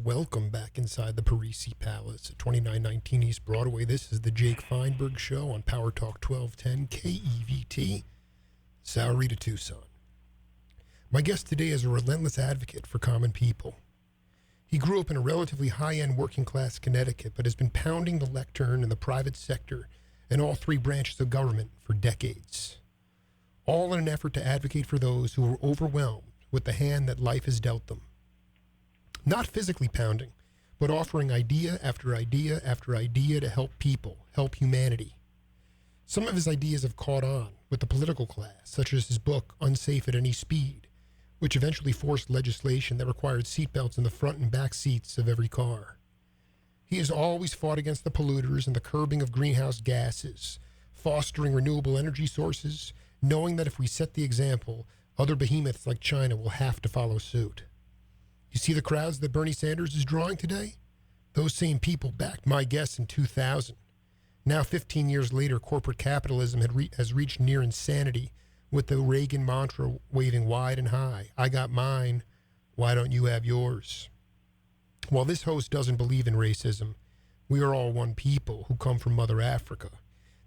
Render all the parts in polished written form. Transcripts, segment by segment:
Welcome back inside the Parisi Palace at 2919 East Broadway. This is the Jake Feinberg Show on Power Talk 1210 KEVT, Sahuarita, Tucson. My guest today is a relentless advocate for common people. He grew up in a relatively high-end working-class Connecticut, but has been pounding the lectern in the private sector and all three branches of government for decades, all in an effort to advocate for those who are overwhelmed with the hand that life has dealt them. Not physically pounding, but offering idea after idea after idea to help people, help humanity. Some of his ideas have caught on with the political class, such as his book, Unsafe at Any Speed, which eventually forced legislation that required seatbelts in the front and back seats of every car. He has always fought against the polluters and the curbing of greenhouse gases, fostering renewable energy sources, knowing that if we set the example, other behemoths like China will have to follow suit. You see the crowds that Bernie Sanders is drawing today? Those same people backed my guess in 2000. Now, 15 years later, corporate capitalism has reached near insanity, with the Reagan mantra waving wide and high. I got mine. Why don't you have yours? While this host doesn't believe in racism, we are all one people who come from Mother Africa.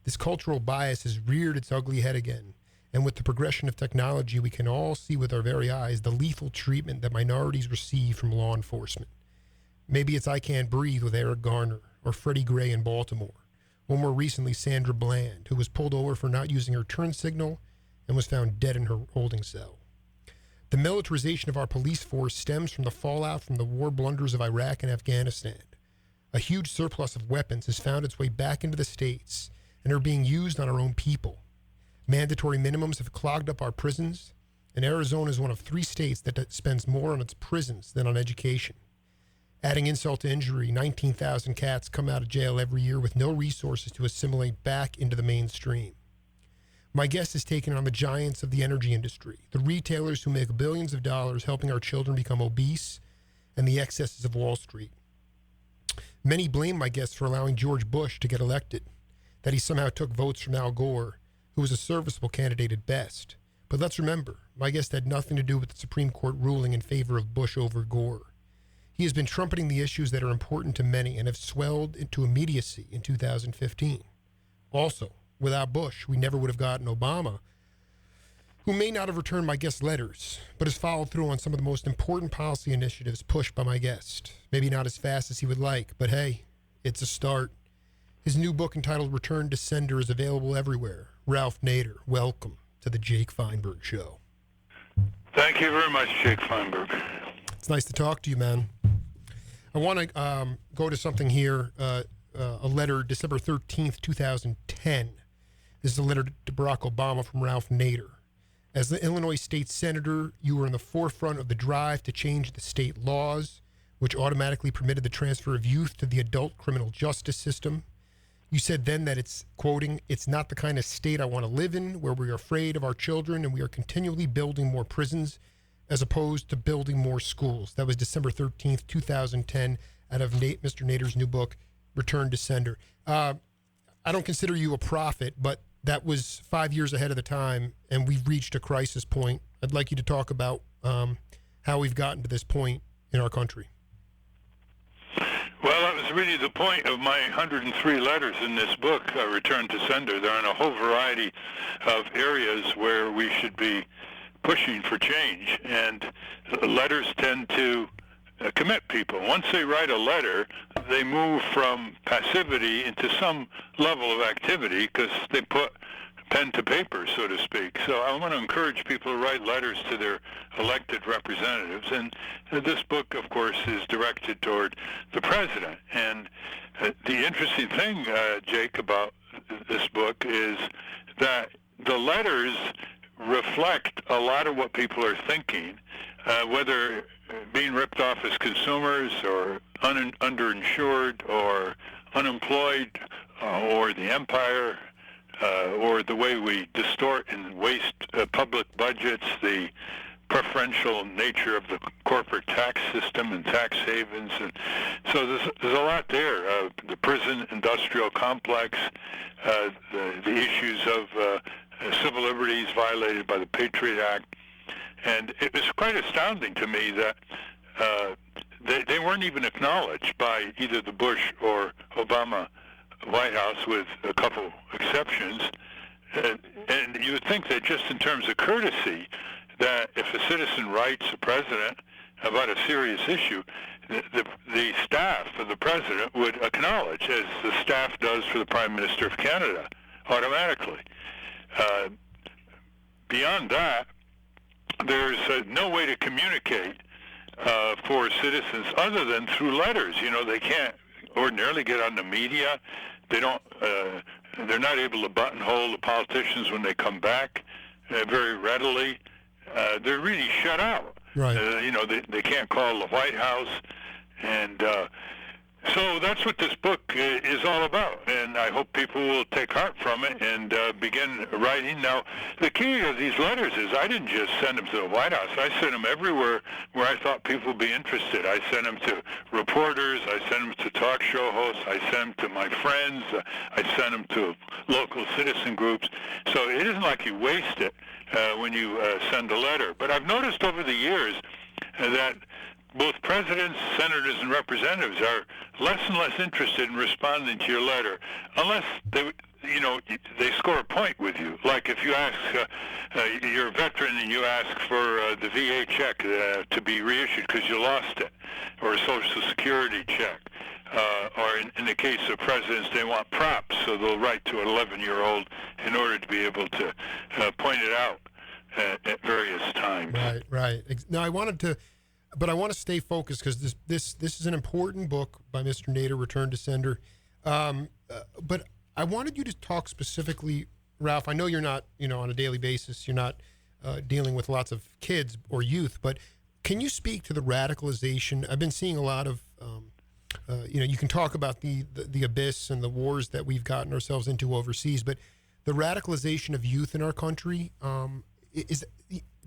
This cultural bias has reared its ugly head again. And with the progression of technology, we can all see with our very eyes the lethal treatment that minorities receive from law enforcement. Maybe it's I Can't Breathe with Eric Garner, or Freddie Gray in Baltimore, or more recently Sandra Bland, who was pulled over for not using her turn signal and was found dead in her holding cell. The militarization of our police force stems from the fallout from the war blunders of Iraq and Afghanistan. A huge surplus of weapons has found its way back into the states and are being used on our own people. Mandatory minimums have clogged up our prisons, and Arizona is one of 3 states that spends more on its prisons than on education. Adding insult to injury, 19,000 cats come out of jail every year with no resources to assimilate back into the mainstream. My guest has taken on the giants of the energy industry, the retailers who make billions of dollars helping our children become obese, and the excesses of Wall Street. Many blame my guest for allowing George Bush to get elected, that he somehow took votes from Al Gore, who was a serviceable candidate at best. But let's remember, my guest had nothing to do with the Supreme Court ruling in favor of Bush over Gore. He has been trumpeting the issues that are important to many and have swelled into immediacy in 2015. Also, without Bush, we never would have gotten Obama, who may not have returned my guest's letters, but has followed through on some of the most important policy initiatives pushed by my guest. Maybe not as fast as he would like, but hey, it's a start. His new book entitled Return to Sender is available everywhere. Ralph Nader, welcome to the Jake Feinberg Show. Thank you very much, Jake Feinberg. It's nice to talk to you, man. I want to go to something here, a letter, December 13th, 2010. This is a letter to Barack Obama from Ralph Nader. As the Illinois state senator, you were in the forefront of the drive to change the state laws, which automatically permitted the transfer of youth to the adult criminal justice system. You said then that it's, quoting, "It's not the kind of state I want to live in, where we are afraid of our children and we are continually building more prisons as opposed to building more schools." That was December 13th, 2010, out of Mr. Nader's new book, Return to Sender. I don't consider you a prophet, but that was 5 years ahead of the time, and we've reached a crisis point. I'd like you to talk about how we've gotten to this point in our country. Well, that was really the point of my 103 letters in this book, Return to Sender. They're in a whole variety of areas where we should be pushing for change, and letters tend to commit people. Once they write a letter, they move from passivity into some level of activity because they put pen to paper, so to speak. So I want to encourage people to write letters to their elected representatives. And this book, of course, is directed toward the president. And the interesting thing, Jake, about this book is that the letters reflect a lot of what people are thinking, whether being ripped off as consumers or underinsured or unemployed or the empire, or the way we distort and waste public budgets, the preferential nature of the corporate tax system and tax havens. And so there's a lot there. The prison industrial complex, the issues of civil liberties violated by the Patriot Act. And it was quite astounding to me that they weren't even acknowledged by either the Bush or Obama White House, with a couple exceptions. And you would think that just in terms of courtesy, that if a citizen writes the president about a serious issue, the staff of the president would acknowledge, as the staff does for the Prime Minister of Canada, automatically. Beyond that, there's no way to communicate for citizens other than through letters. They can't ordinarily get on the media. They don't. They're not able to buttonhole the politicians when they come back very readily. They're really shut out. Right. They can't call the White House, and so that's what this book is all about. And I hope people will take heart from it and begin writing. Now, the key of these letters is I didn't just send them to the White House. I sent them everywhere where I thought people would be interested. I sent them to reporters. I sent them to talk show hosts. I sent them to my friends. I sent them to local citizen groups. So it isn't like you waste it when you send a letter. But I've noticed over the years that both presidents, senators, and representatives are less and less interested in responding to your letter, unless they score a point with you. Like if you ask, you're a veteran and you ask for the VA check to be reissued because you lost it, or a Social Security check, or in the case of presidents, they want props, so they'll write to an 11-year-old in order to be able to point it out at various times. Right. Now, I want to stay focused because this is an important book by Mr. Nader, Return to Sender. But I wanted you to talk specifically, Ralph. I know you're not, on a daily basis, you're not dealing with lots of kids or youth, but can you speak to the radicalization? I've been seeing a lot of, you can talk about the abyss and the wars that we've gotten ourselves into overseas, but the radicalization of youth in our country, can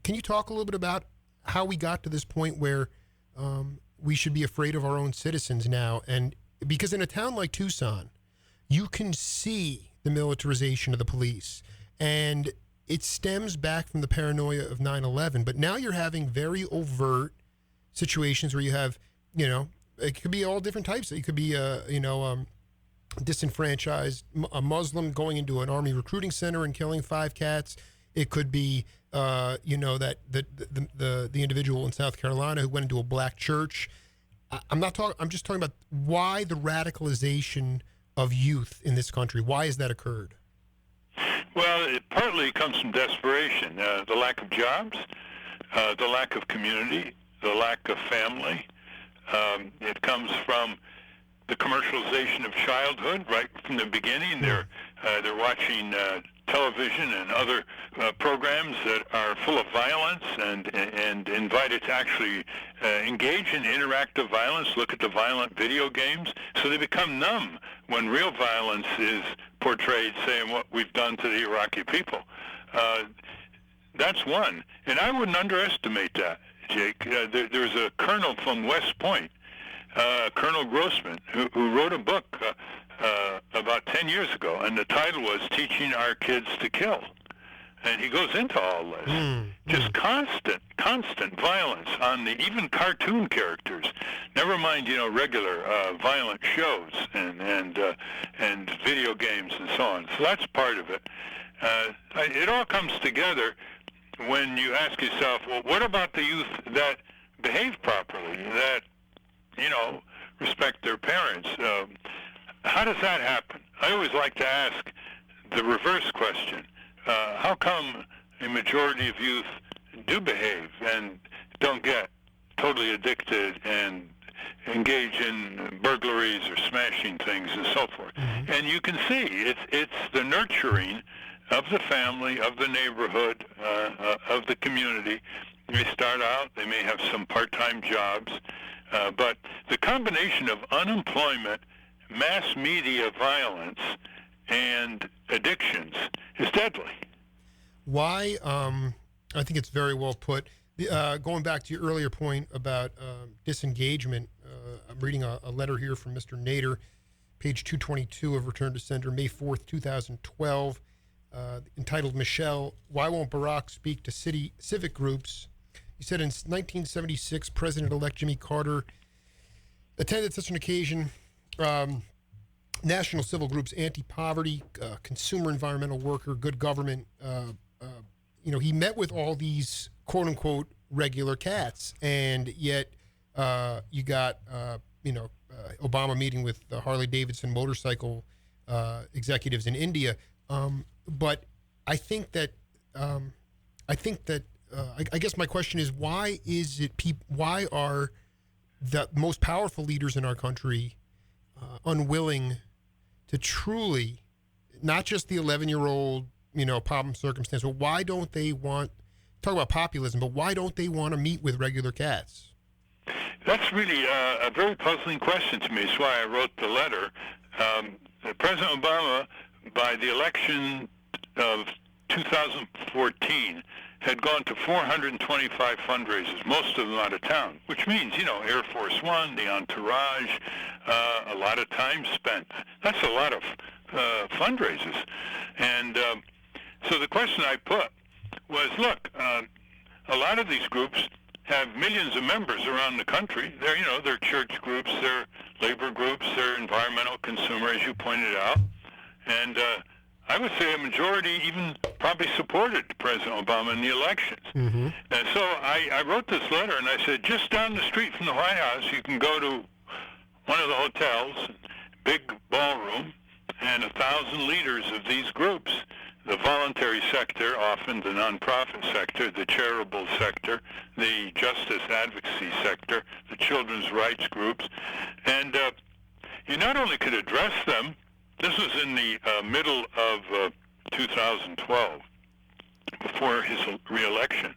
you talk a little bit about how we got to this point where we should be afraid of our own citizens now? And because in a town like Tucson, you can see the militarization of the police, and it stems back from the paranoia of 9/11. But now you're having very overt situations where you have, it could be all different types. It could be, disenfranchised, a Muslim going into an army recruiting center and killing 5 cats. It could be, that the individual in South Carolina who went into a black church. I'm just talking about why the radicalization of youth in this country. Why has that occurred? Well, it partly comes from desperation, the lack of jobs, the lack of community, the lack of family. It comes from the commercialization of childhood right from the beginning. They're watching television and other programs that are full of violence and invited to actually engage in interactive violence, look at the violent video games, so they become numb when real violence is portrayed, saying what we've done to the Iraqi people. That's one. And I wouldn't underestimate that, Jake. There's a colonel from West Point, Colonel Grossman, who wrote a book about 10 years ago, and the title was Teaching Our Kids to Kill. And he goes into all this. Just constant violence on even cartoon characters. Never mind, regular violent shows and video games and so on. So that's part of it. It all comes together when you ask yourself, well, what about the youth that behave properly, that, respect their parents? How does that happen? I always like to ask the reverse question. How come a majority of youth do behave and don't get totally addicted and engage in burglaries or smashing things and so forth? Mm-hmm. And you can see it's the nurturing of the family, of the neighborhood, of the community. They start out, they may have some part-time jobs, but the combination of unemployment, mass media violence, and addictions is deadly. Why? I think it's very well put. Going back to your earlier point about disengagement, I'm reading a letter here from Mr. Nader, page 222 of Return to Sender, May 4th, 2012, entitled, Michelle, Why Won't Barack Speak to Civic Groups? He said in 1976, President-elect Jimmy Carter attended such an occasion. National civil groups, anti-poverty, consumer environmental worker, good government. He met with all these quote-unquote regular cats, and yet you got Obama meeting with the Harley Davidson motorcycle executives in India. But I think that I guess my question is, why are the most powerful leaders in our country unwilling to truly, not just the 11-year-old, problem circumstance, but why don't they talk about populism, but why don't they want to meet with regular cats? That's really a very puzzling question to me. That's why I wrote the letter. President Obama, by the election of 2014, had gone to 425 fundraisers, most of them out of town, which means, Air Force One, the entourage, a lot of time spent. That's a lot of fundraisers. And so the question I put was, look, a lot of these groups have millions of members around the country. They're church groups, they're labor groups, they're environmental consumer, as you pointed out. And I would say a majority even probably supported President Obama in the elections. Mm-hmm. And so I wrote this letter, and I said, just down the street from the White House, you can go to one of the hotels, big ballroom, and 1,000 leaders of these groups, the voluntary sector, often the nonprofit sector, the charitable sector, the justice advocacy sector, the children's rights groups. And you not only could address them, this was in the middle of 2012, before his re-election.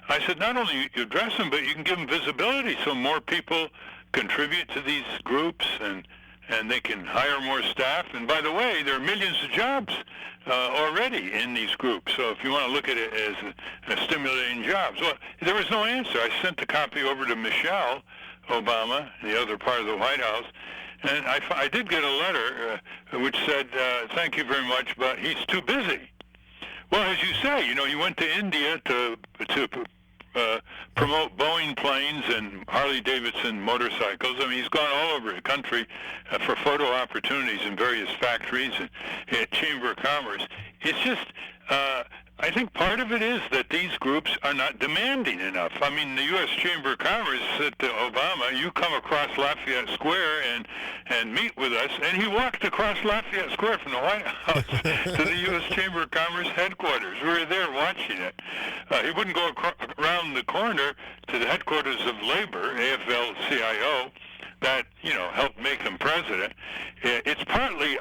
I said, not only you address them, but you can give them visibility so more people contribute to these groups and they can hire more staff. And by the way, there are millions of jobs already in these groups. So if you want to look at it as stimulating jobs. Well, there was no answer. I sent the copy over to Michelle Obama, the other part of the White House, and I did get a letter which said, thank you very much, but he's too busy. Well, as you say, you went to India to promote Boeing planes and Harley-Davidson motorcycles. I mean, he's gone all over the country for photo opportunities in various factories and Chamber of Commerce. It's just, I think part of it is that these groups are not demanding enough. I mean, the U.S. Chamber of Commerce said to Obama, you come across Lafayette Square and meet with us. And he walked across Lafayette Square from the White House to the U.S. Chamber of Commerce headquarters. We were there watching it. He wouldn't go around the corner to the headquarters of Labor, AFL-CIO, that, helped make him president. It's partly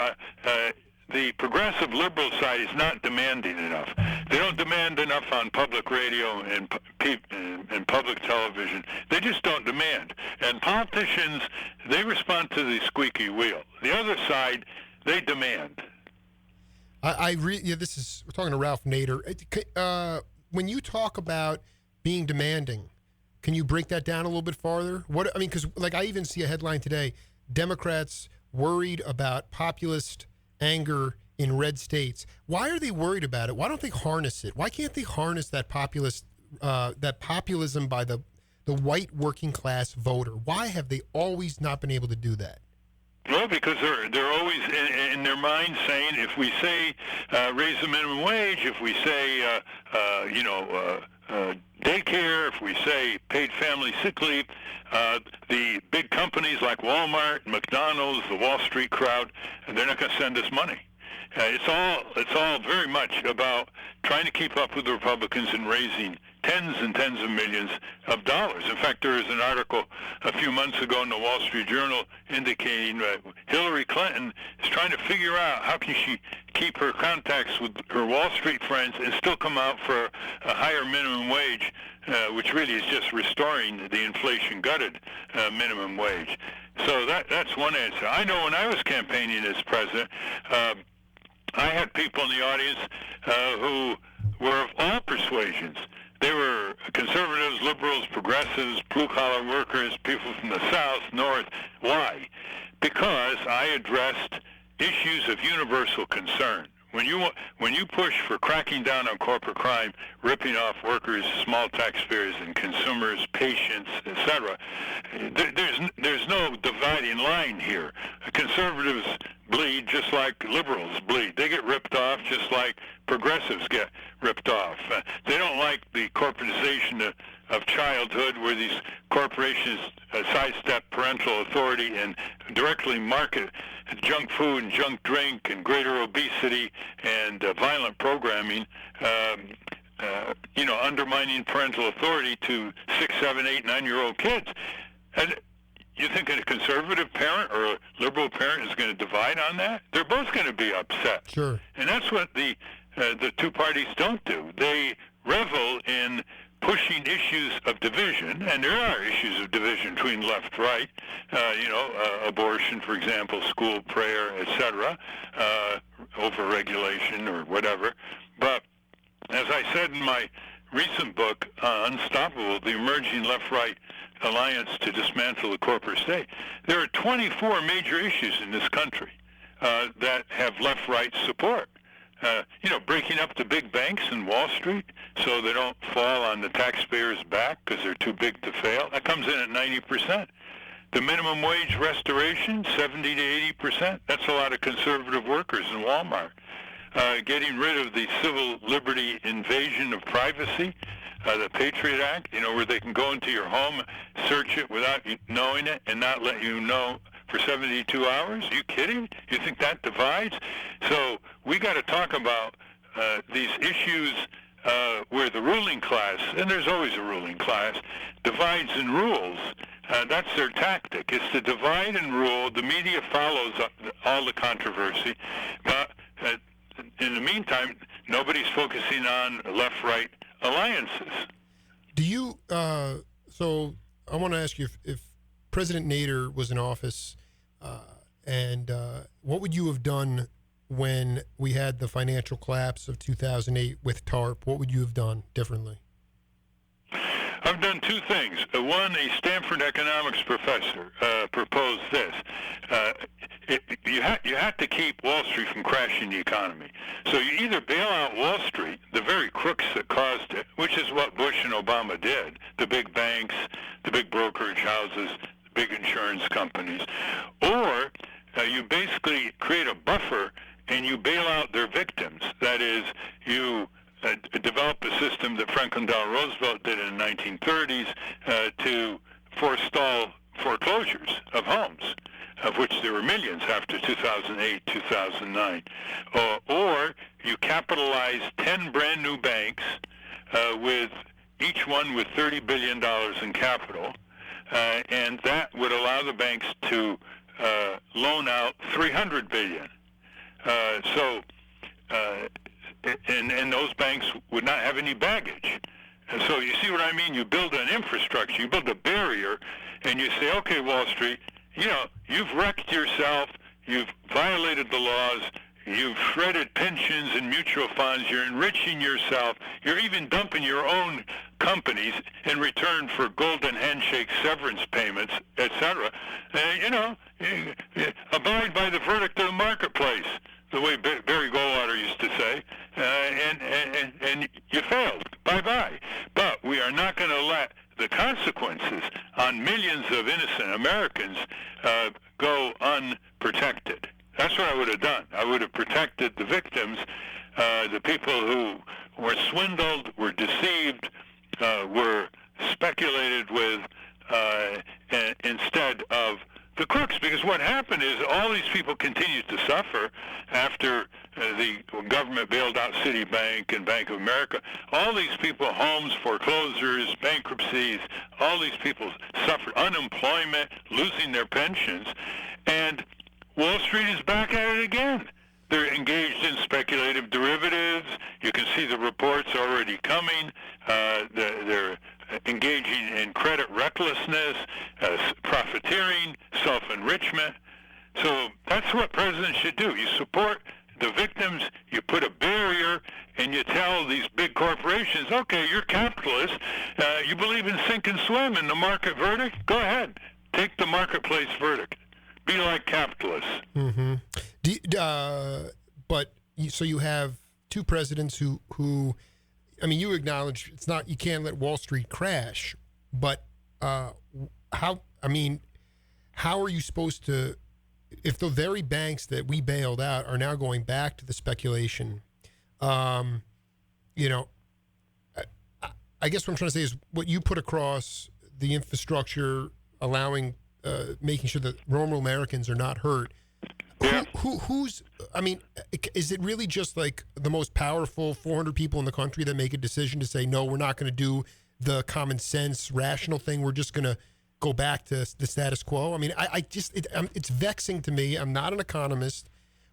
the progressive liberal side is not demanding enough. They don't demand enough on public radio and public television. They just don't demand. And politicians, they respond to the squeaky wheel. The other side, they demand. We're talking to Ralph Nader. When you talk about being demanding, can you break that down a little bit farther? Because I even see a headline today, Democrats worried about populist anger in red states. Why are they worried about it? Why don't they harness it? Why can't they harness that populism by the white working class voter? Why have they always not been able to do that? Well, because they're always in their mind saying, if we say raise the minimum wage, if we say daycare, if we say paid family sick leave, the big companies like Walmart, McDonald's, the Wall Street crowd, they're not going to send us money. It's all very much about trying to keep up with the Republicans and raising tens and tens of millions of dollars. In fact, there was an article a few months ago in the Wall Street Journal indicating that Hillary Clinton is trying to figure out how can she keep her contacts with her Wall Street friends and still come out for a higher minimum wage, which really is just restoring the inflation-gutted minimum wage. So that's one answer. I know when I was campaigning as president, I had people in the audience who were of all persuasions. They were conservatives, liberals, progressives, blue-collar workers, people from the South, North. Why? Because I addressed issues of universal concern. When you push for cracking down on corporate crime, ripping off workers, small taxpayers, and consumers, patients, etc., there's no dividing line here. Conservatives bleed just like liberals bleed. They get ripped off just like progressives get ripped off. They don't like the corporatization of childhood, where these corporations sidestep parental authority and directly market junk food and junk drink and greater obesity and violent programming, undermining parental authority to 6, 7, 8, 9-year-old kids. And you think a conservative parent or a liberal parent is going to divide on that? They're both going to be upset. Sure. And that's what the two parties don't do. They revel in pushing issues of division, and there are issues of division between left, right, abortion, for example, school prayer, etc., overregulation or whatever. But as I said in my recent book, Unstoppable, the Emerging Left-Right Alliance to Dismantle the Corporate State, there are 24 major issues in this country that have left-right support. Breaking up the big banks in Wall Street so they don't fall on the taxpayers' back because they're too big to fail. That comes in at 90%. The minimum wage restoration, 70 to 80%. That's a lot of conservative workers in Walmart. Getting rid of the civil liberty invasion of privacy, the Patriot Act, where they can go into your home, search it without you knowing it, and not let you know for 72 hours? Are you kidding? You think that divides? So we got to talk about these issues where the ruling class, and there's always a ruling class, divides and rules. That's their tactic. It's to divide and rule. The media follows all the controversy. But in the meantime, nobody's focusing on left-right alliances. Do you, so I want to ask you if President Nader was in office, and what would you have done when we had the financial collapse of 2008 with TARP? What would you have done differently? I've done two things. One, a Stanford economics professor proposed this. You have to keep Wall Street from crashing the economy. So you either bail out Wall Street, the very crooks that caused it, which is what Bush and Obama did, the big banks, the big brokerage houses, the big insurance companies, or you basically create a buffer and you bail out their victims. That is, you develop a system that Franklin Delano Roosevelt did in the 1930s to forestall foreclosures of homes, of which there were millions after 2008, 2009. Or you capitalize 10 brand new banks with each one with $30 billion in capital, and that would allow the banks to loan out $300 billion. And those banks would not have any baggage. And so you see what I mean? You build an infrastructure, you build a barrier, and you say, okay, Wall Street, you've wrecked yourself, you've violated the laws, you've shredded pensions and mutual funds, you're enriching yourself, you're even dumping your own companies in return for golden handshake severance payments, etc. Abide by the verdict of the marketplace, the way Barry Goldwater used to say, and you failed. Bye-bye. But we are not going to let the consequences on millions of innocent Americans go unprotected. That's what I would have done. I would have protected the victims, the people who were swindled, were deceived, were speculated with, instead of the crooks. Because what happened is all these people continued to suffer after the government bailed out Citibank and Bank of America. All these people, homes, foreclosures, bankruptcies, all these people suffered unemployment, losing their pensions, and Wall Street is back at it again. They're engaged in speculative derivatives. You can see the reports already coming. They're engaging in credit recklessness, profiteering, self-enrichment. So that's what presidents should do. You support the victims, you put a barrier, and you tell these big corporations, okay, you're capitalists, you believe in sink and swim in the market verdict? Go ahead. Take the marketplace verdict. Be like capitalists. Mm-hmm. But so you have two presidents who, I mean, you acknowledge it's not, you can't let Wall Street crash, but how are you supposed to, if the very banks that we bailed out are now going back to the speculation, you know, I guess what I'm trying to say is what you put across the infrastructure, allowing, making sure that normal Americans are not hurt. Yeah. Who's, I mean, is it really just like the most powerful 400 people in the country that make a decision to say, no, we're not going to do the common sense, rational thing. We're just going to go back to the status quo? I mean, it's vexing to me. I'm not an economist,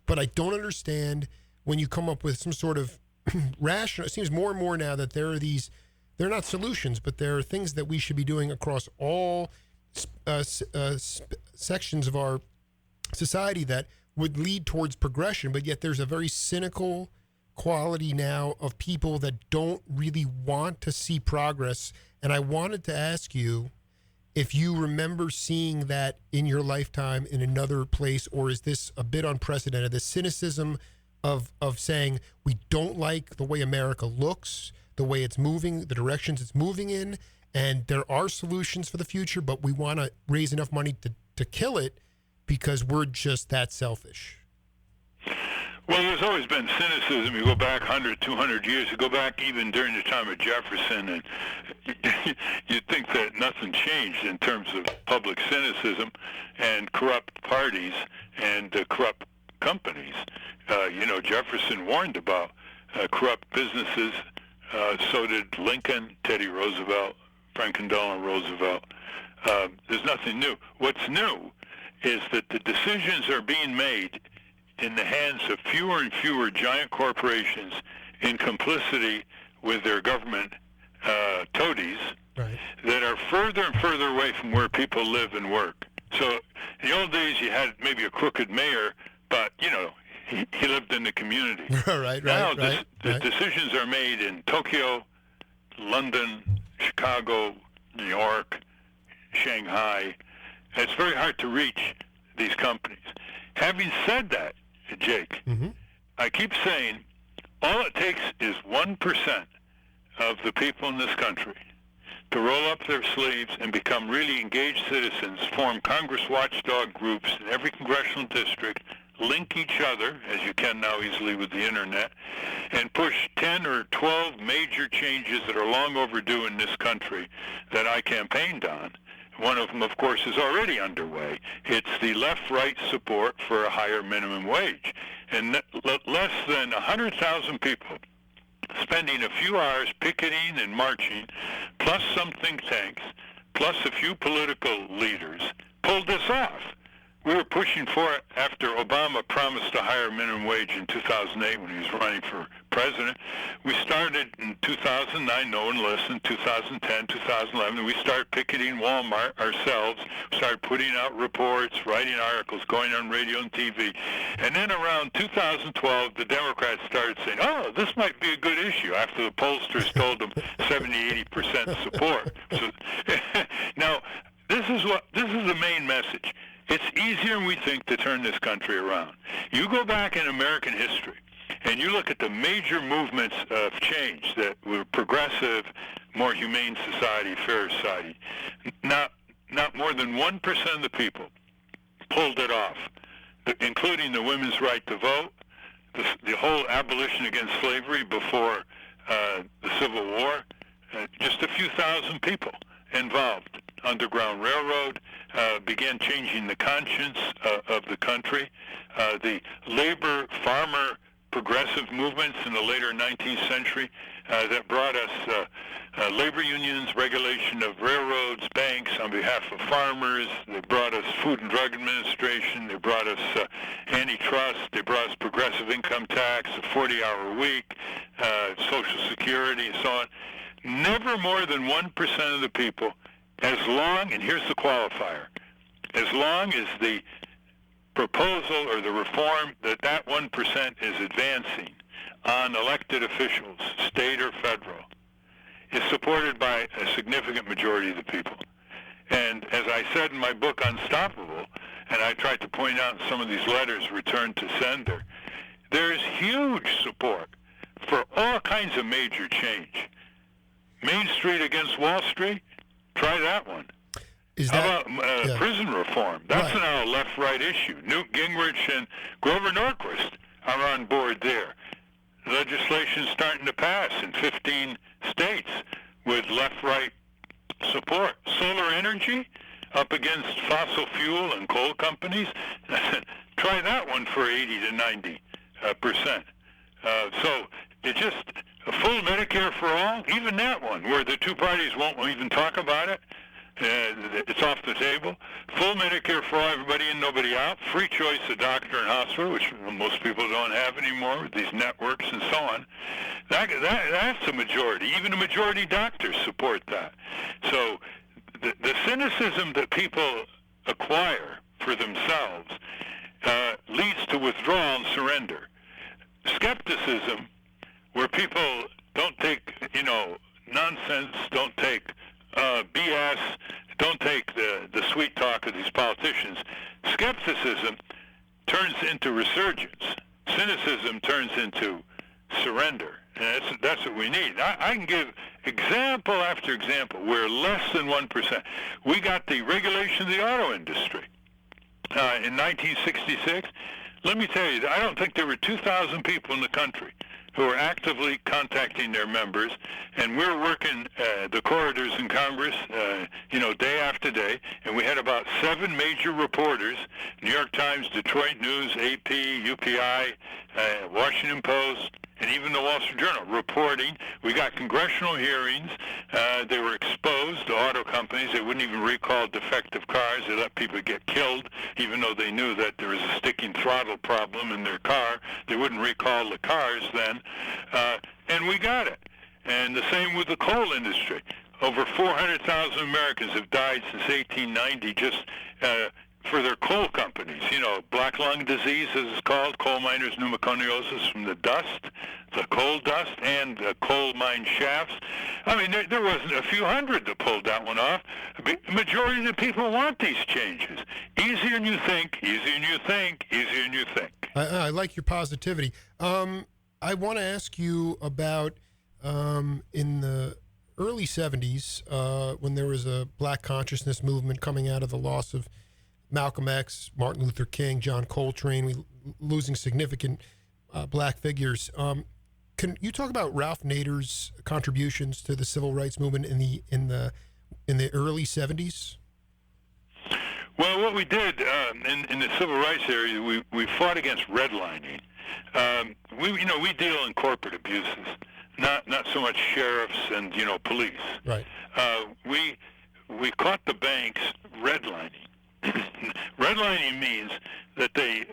but I don't understand when you come up with some sort of rational, it seems more and more now that there are these, they're not solutions, but there are things that we should be doing across all sections of our society that would lead towards progression, but yet there's a very cynical quality now of people that don't really want to see progress. And I wanted to ask you if you remember seeing that in your lifetime in another place, or is this a bit unprecedented? The cynicism of saying we don't like the way America looks, the way it's moving, the directions it's moving in, and there are solutions for the future, but we want to raise enough money to kill it because we're just that selfish. Well, there's always been cynicism. You go back 100, 200 years. You go back even during the time of Jefferson, and you'd think that nothing changed in terms of public cynicism and corrupt parties and corrupt companies. Jefferson warned about corrupt businesses. So did Lincoln, Teddy Roosevelt, Franklin Delano Roosevelt. There's nothing new. What's new is that the decisions are being made in the hands of fewer and fewer giant corporations in complicity with their government toadies, right, that are further and further away from where people live and work. So in the old days, you had maybe a crooked mayor, but, he lived in the community. Right. Now the decisions are made in Tokyo, London, Chicago, New York, Shanghai. It's very hard to reach these companies. Having said that, Jake, I keep saying all it takes is 1% of the people in this country to roll up their sleeves and become really engaged citizens, form Congress watchdog groups in every congressional district, link each other, as you can now easily with the internet, and push 10 or 12 major changes that are long overdue in this country that I campaigned on. One of them, of course, is already underway. It's the left-right support for a higher minimum wage. And less than 100,000 people spending a few hours picketing and marching, plus some think tanks, plus a few political leaders, pulled this off. We were pushing for it after Obama promised a higher minimum wage in 2008 when he was running for president. We started in 2009, no one listened, 2010, 2011, we started picketing Walmart ourselves, started putting out reports, writing articles, going on radio and TV. And then around 2012, the Democrats started saying, oh, this might be a good issue, after the pollsters told them 70-80% support. So, now, this is the main message. It's easier than we think to turn this country around. You go back in American history, and you look at the major movements of change that were progressive, more humane society, fair society. Not more than 1% of the people pulled it off, including the women's right to vote, the whole abolition against slavery before the Civil War. Just a few thousand people involved. Underground Railroad began changing the conscience of the country. The labor, farmer, progressive movements in the later 19th century that brought us labor unions, regulation of railroads, banks on behalf of farmers. They brought us Food and Drug Administration. They brought us antitrust. They brought us progressive income tax, a 40-hour week, Social Security, and so on. Never more than 1% of the people, as long, and here's the qualifier, as long as the proposal or the reform that 1% is advancing on elected officials, state or federal, is supported by a significant majority of the people. And as I said in my book, Unstoppable, and I tried to point out in some of these letters returned to sender, There's huge support for all kinds of major change. Main Street against Wall Street, try that one. How about prison reform? That's now a left-right issue. Newt Gingrich and Grover Norquist are on board there. Legislation starting to pass in 15 states with left-right support. Solar energy up against fossil fuel and coal companies. Try that one for 80 to 90%. So it just full Medicare for all, even that one, where the two parties won't even talk about it. It's off the table. Full Medicare for all, everybody in, nobody out. Free choice of doctor and hospital, which most people don't have anymore with these networks and so on. That's a majority. Even the majority doctors support that. So the cynicism that people acquire for themselves leads to withdrawal and surrender. Skepticism, where people don't take, nonsense, don't take BS, don't take the sweet talk of these politicians. Skepticism turns into resurgence. Cynicism turns into surrender. And that's what we need. I can give example after example. We're less than 1%. We got the regulation of the auto industry in 1966. Let me tell you, I don't think there were 2,000 people in the country who are actively contacting their members, and we're working the corridors in Congress, day after day, and we had about 7 major reporters, New York Times, Detroit News, AP, UPI, Washington Post, and even the Wall Street Journal reporting. We got congressional hearings. They were exposed to auto companies. They wouldn't even recall defective cars. They let people get killed, even though they knew that there was a sticking throttle problem in their car. They wouldn't recall the cars then. And we got it. And the same with the coal industry. Over 400,000 Americans have died since 1890 just for their coal companies. Black lung disease, as it's called, coal miners' pneumoconiosis from the dust, the coal dust, and the coal mine shafts. I mean, there wasn't a few hundred that pulled that one off. The majority of the people want these changes. Easier than you think, easier than you think, easier than you think. I like your positivity. I want to ask you about in the early 70s, when there was a black consciousness movement coming out of the loss of Malcolm X, Martin Luther King, John Coltrane, losing significant black figures. Can you talk about Ralph Nader's contributions to the civil rights movement in the early 70s? Well, what we did in the civil rights area, we fought against redlining. We deal in corporate abuses, not so much sheriffs and police. Right. We caught the banks redlining. Redlining means that they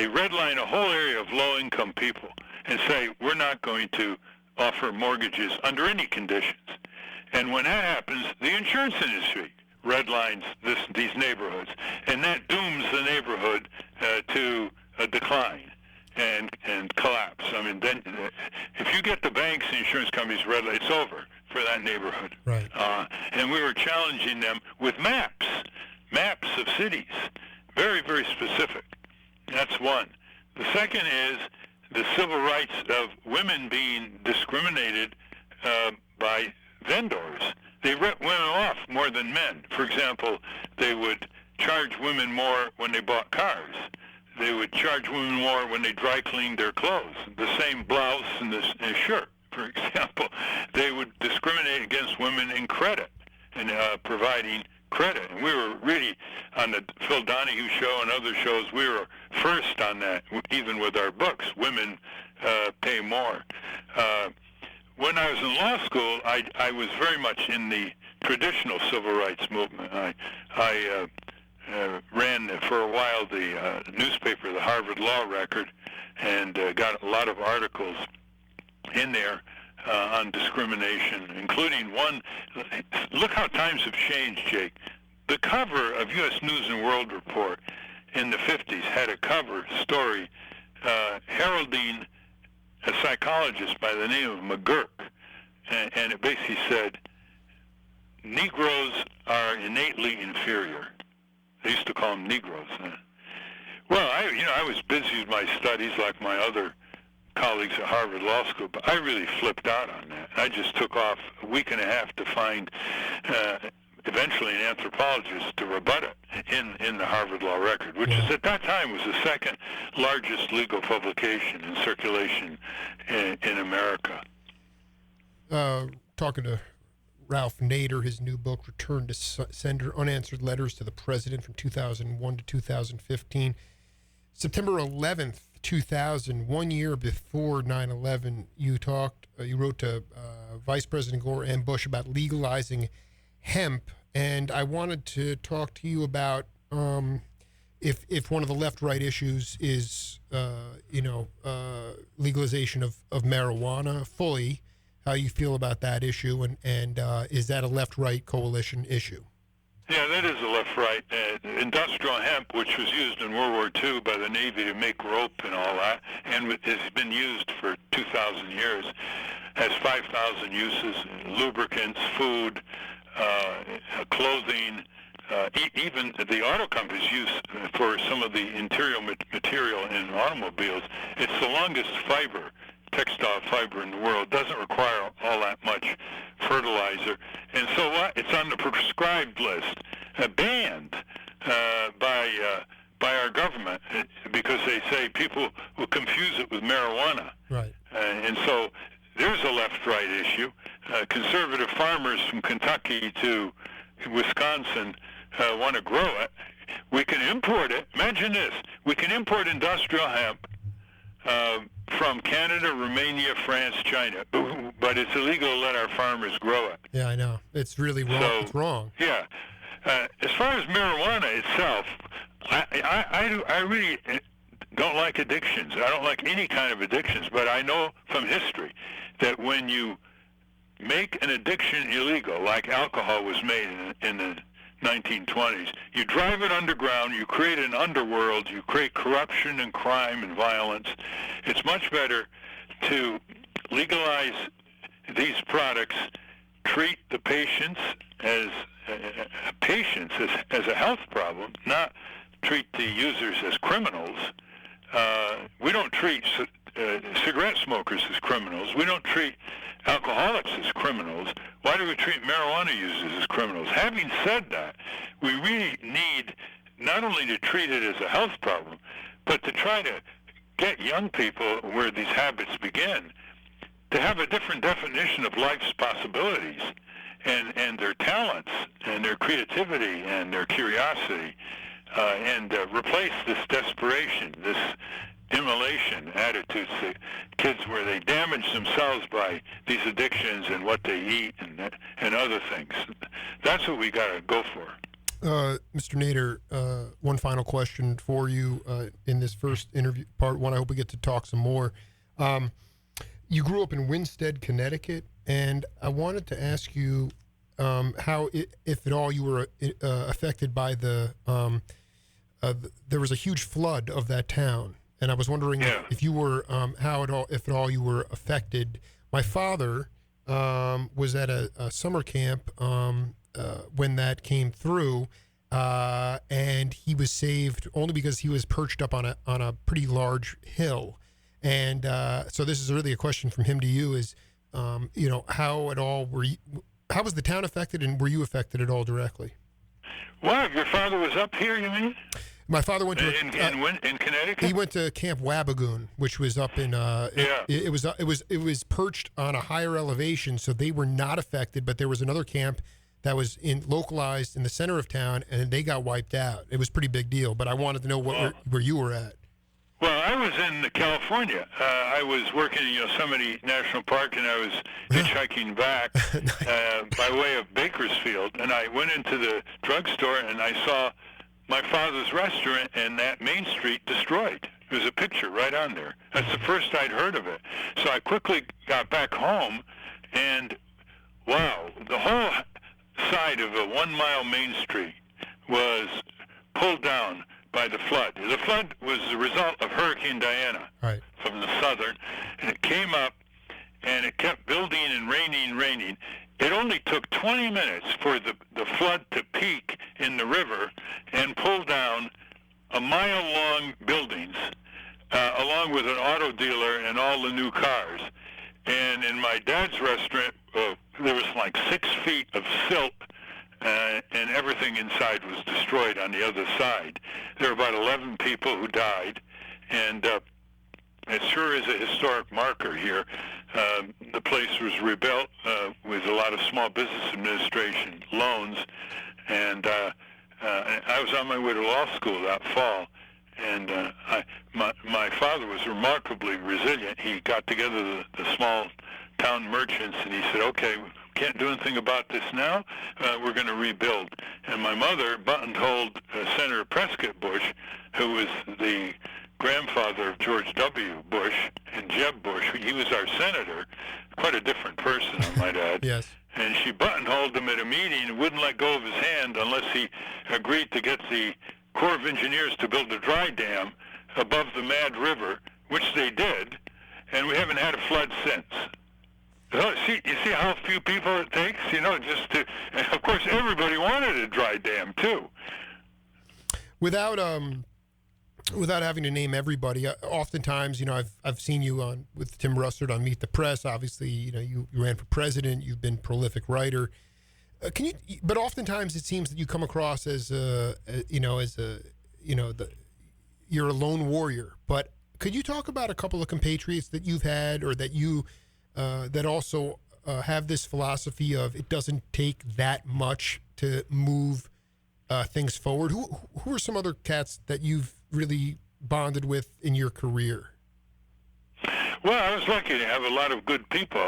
redline a whole area of low-income people and say, we're not going to offer mortgages under any conditions. And when that happens, the insurance industry redlines these neighborhoods, and that dooms the neighborhood to a decline and collapse. I mean, then if you get the banks and insurance companies redline, it's over for that neighborhood. Right. And we were challenging them with maps of cities, very, very specific. That's one. The second is the civil rights of women being discriminated by vendors. They rip women off more than men. For example, they would charge women more when they bought cars. They would charge women more when they dry cleaned their clothes. The same blouse and the shirt, for example. They would discriminate against women in credit and providing credit. And we were really, on the Phil Donahue show and other shows, we were first on that, even with our books. Women pay more. When I was in law school, I was very much in the traditional civil rights movement. I ran for a while the newspaper, the Harvard Law Record, and got a lot of articles in there on discrimination, including one. Look how times have changed, Jake. The cover of U.S. News and World Report in the 50s had a cover story heralding a psychologist by the name of McGurk, and it basically said, Negroes are innately inferior. They used to call them Negroes. Well, I was busy with my studies like my other colleagues at Harvard Law School, but I really flipped out on that. I just took off a week and a half to find eventually an anthropologist to rebut it in the Harvard Law Record, which is at that time was the second largest legal publication in circulation in America. Talking to Ralph Nader, his new book, Return to Sender, Unanswered Letters to the President from 2001 to 2015. September 11th, 2000, 1 year before 9/11, you wrote to Vice President Gore and Bush about legalizing hemp, and I wanted to talk to you about if one of the left-right issues is legalization of marijuana fully, how you feel about that issue, and is that a left-right coalition issue? Yeah, that is a left-right. Industrial hemp, which was used in World War II by the Navy to make rope and all that, and has been used for 2,000 years, has 5,000 uses: lubricants, food, clothing, even the auto companies use for some of the interior material in automobiles. It's the longest textile fiber in the world. Doesn't require all that much fertilizer, and so it's on the prescribed list, banned by our government, because they say people will confuse it with marijuana. Right. And so there's a left-right issue. Conservative farmers from Kentucky to Wisconsin want to grow it. We can import it. Imagine this: we can import industrial hemp from Canada, Romania, France, China, but it's illegal to let our farmers grow it. Yeah, I know. It's really wrong. So, it's wrong. Yeah. As far as marijuana itself, I really don't like addictions. I don't like any kind of addictions, but I know from history that when you make an addiction illegal, like alcohol was made in the 1920s, you drive it underground, you create an underworld, you create corruption and crime and violence. It's much better to legalize these products, treat the patients as as a health problem, not treat the users as criminals. We don't treat cigarette smokers as criminals. We don't treat alcoholics as criminals. Why do we treat marijuana users as criminals? Having said that, we really need not only to treat it as a health problem, but to try to get young people where these habits begin to have a different definition of life's possibilities and their talents and their creativity and their curiosity, and replace this desperation, this immolation attitudes to kids where they damage themselves by these addictions and what they eat and other things. That's what we got to go for. Mr. Nader, one final question for you in this first interview, part one. I hope we get to talk some more. You grew up in Winstead, Connecticut, and I wanted to ask you how, if at all, you were affected by there was a huge flood of that town. And I was wondering if you were, if at all, you were affected. My father was at a summer camp when that came through, and he was saved only because he was perched up on a pretty large hill. And so this is really a question from him to you: is how at all how was the town affected, and were you affected at all directly? Wow, your father was up here, you mean? My father went to in Connecticut. He went to Camp Wabigoon, which was up in. It was perched on a higher elevation, so they were not affected. But there was another camp that was localized in the center of town, and they got wiped out. It was a pretty big deal. But I wanted to know where you were at. Well, I was in California. I was working in Yosemite National Park, and I was hitchhiking back by way of Bakersfield. And I went into the drugstore, and I saw my father's restaurant and that Main Street destroyed. There's a picture right on there. That's the first I'd heard of it. So I quickly got back home, and wow, the whole side of a 1 mile Main Street was pulled down by the flood. The flood was the result of Hurricane Diana from the southern, and it came up, and it kept building and raining. It only took 20 minutes for the flood to peak in the river and pull down 1 mile-long buildings along along with an auto dealer and all the new cars. And in my dad's restaurant, there was like 6 feet of silt, and everything inside was destroyed on the other side. There were about 11 people who died, and it sure is a historic marker here. The place was rebuilt with a lot of Small Business Administration loans, and I was on my way to law school that fall. And my father was remarkably resilient. He got together the small town merchants, and he said, okay, we can't do anything about this now. We're going to rebuild. And my mother buttonholed Senator Prescott Bush, who was the grandfather of George W. Bush and Jeb Bush. He was our senator, quite a different person, I might add. Yes. And she buttonholed him at a meeting and wouldn't let go of his hand unless he agreed to get the Corps of Engineers to build a dry dam above the Mad River, which they did, and we haven't had a flood since. So, you see how few people it takes, just to, and of course everybody wanted a dry dam too. Without having to name everybody, oftentimes, I've seen you on with Tim Russert on Meet the Press. Obviously, you ran for president. You've been a prolific writer. But oftentimes it seems that you come across as you're a lone warrior. But could you talk about a couple of compatriots that you've had, or that you that also have this philosophy of it doesn't take that much to move things forward? Who are some other cats that you've really bonded with in your career? Well, I was lucky to have a lot of good people.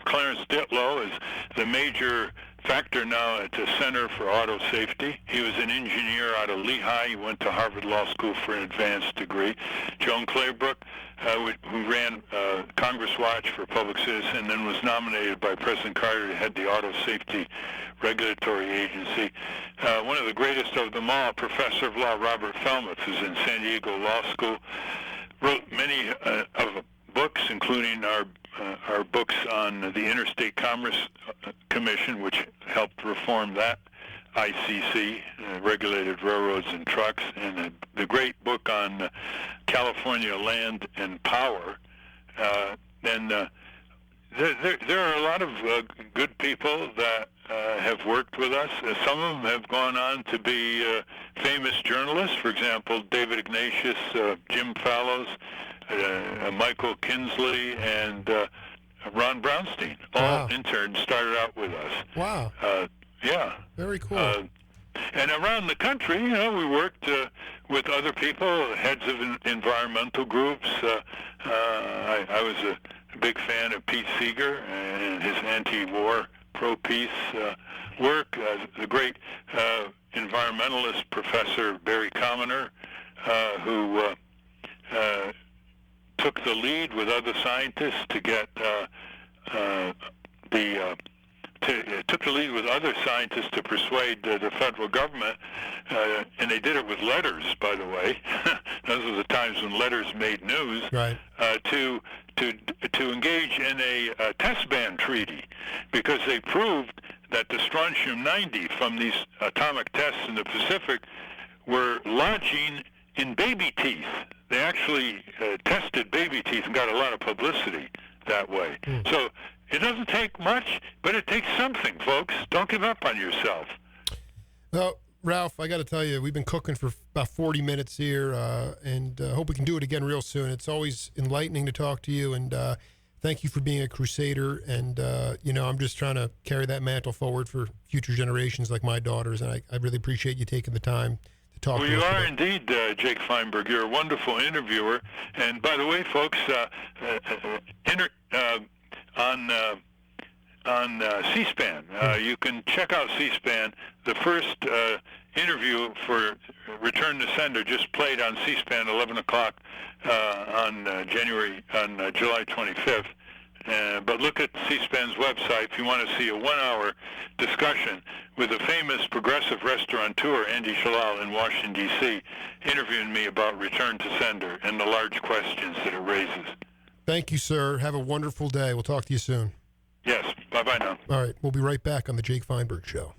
Clarence Ditlow is the major factor now at the Center for Auto Safety. He was an engineer out of Lehigh. He went to Harvard Law School for an advanced degree. Joan Claybrook, who ran Congress Watch for Public Citizen, and then was nominated by President Carter to head the Auto Safety Regulatory Agency. One of the greatest of them all, Professor of Law Robert Felmuth, who's in San Diego Law School, wrote many of books, including our books on the Interstate Commerce Commission, which helped reform that ICC, regulated railroads and trucks, and the great book on California land and power. And there are a lot of good people that have worked with us. Some of them have gone on to be famous journalists. For example, David Ignatius, Jim Fallows, Michael Kinsley, and Ron Brownstein, all interns, started out with us. Wow. Yeah. Very cool. And around the country, we worked with other people, heads of environmental groups. I was a big fan of Pete Seeger and his anti-war, pro-peace work. The great environmentalist Professor Barry Commoner, who took the lead with other scientists to get took the lead with other scientists to persuade the federal government, and they did it with letters, by the way. Those were the times when letters made news. Right. To engage in a test ban treaty, because they proved that the strontium-90 from these atomic tests in the Pacific were lodging in baby teeth. They actually tested baby teeth and got a lot of publicity that way. So it doesn't take much, but it takes something, folks. Don't give up on yourself. Well, Ralph, I got to tell you, we've been cooking for about 40 minutes here, and hope we can do it again real soon. It's always enlightening to talk to you, and thank you for being a crusader. And, I'm just trying to carry that mantle forward for future generations like my daughters, and I really appreciate you taking the time to talk to us. Well, you are today. indeed, Jake Feinberg. You're a wonderful interviewer. And by the way, folks, on C-SPAN, you can check out C-SPAN. The first interview for Return to Sender just played on C-SPAN 11 o'clock on July 25th. But look at C-SPAN's website if you want to see a 1-hour discussion with a famous progressive restaurateur, Andy Shalal, in Washington, D.C., interviewing me about Return to Sender and the large questions that it raises. Thank you, sir. Have a wonderful day. We'll talk to you soon. Yes. Bye-bye now. All right. We'll be right back on the Jake Feinberg Show.